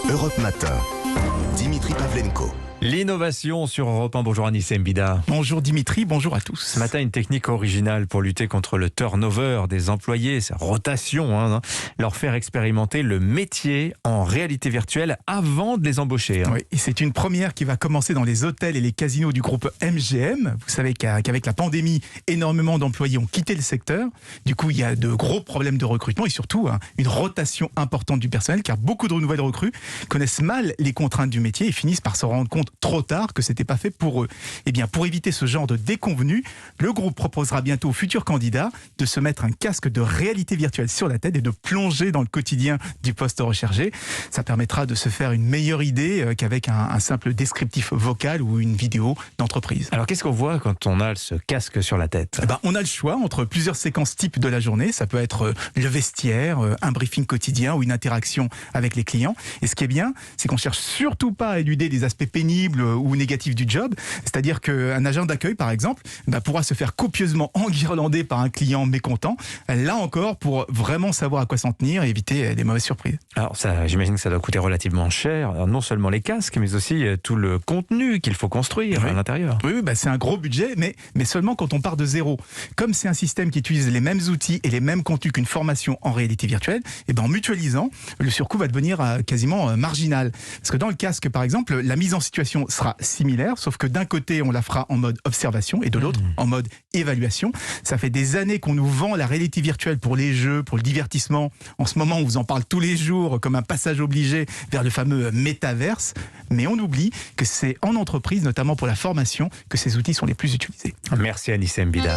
Europe Matin, Dimitri Pavlenko. L'innovation sur Europe 1. Bonjour Anissé Mbida. Bonjour Dimitri, bonjour à tous. Ce matin, une technique originale pour lutter contre le turnover des employés, sa rotation, leur faire expérimenter le métier en réalité virtuelle avant de les embaucher. Oui, et c'est une première qui va commencer dans les hôtels et les casinos du groupe MGM. Vous savez qu'avec la pandémie, énormément d'employés ont quitté le secteur. Du coup, il y a de gros problèmes de recrutement et surtout une rotation importante du personnel, car beaucoup de nouvelles recrues connaissent mal les contraintes du métier et finissent par se rendre compte trop tard que c'était pas fait pour eux. Eh bien, pour éviter ce genre de déconvenus, le groupe proposera bientôt aux futurs candidats de se mettre un casque de réalité virtuelle sur la tête et de plonger dans le quotidien du poste recherché. Ça permettra de se faire une meilleure idée qu'avec un simple descriptif vocal ou une vidéo d'entreprise. Alors, qu'est-ce qu'on voit quand on a ce casque sur la tête ? On a le choix entre plusieurs séquences types de la journée. Ça peut être le vestiaire, un briefing quotidien ou une interaction avec les clients. Et ce qui est bien, c'est qu'on cherche surtout pas à éluder des aspects pénibles ou négatifs du job. C'est-à-dire qu'un agent d'accueil, par exemple, pourra se faire copieusement enguirlander par un client mécontent. Là encore, pour vraiment savoir à quoi s'en tenir et éviter des mauvaises surprises. Alors, j'imagine que ça doit coûter relativement cher. Alors, non seulement les casques, mais aussi tout le contenu qu'il faut construire à l'intérieur. Oui, c'est un gros budget, mais seulement quand on part de zéro. Comme c'est un système qui utilise les mêmes outils et les mêmes contenus qu'une formation en réalité virtuelle, en mutualisant, le surcoût va devenir quasiment marginal. Parce que dans le casque, par exemple, la mise en situation sera similaire, sauf que d'un côté, on la fera en mode observation et de l'autre, en mode évaluation. Ça fait des années qu'on nous vend la réalité virtuelle pour les jeux, pour le divertissement. En ce moment, on vous en parle tous les jours comme un passage obligé vers le fameux métaverse. Mais on oublie que c'est en entreprise, notamment pour la formation, que ces outils sont les plus utilisés. Merci Anissé Mbida.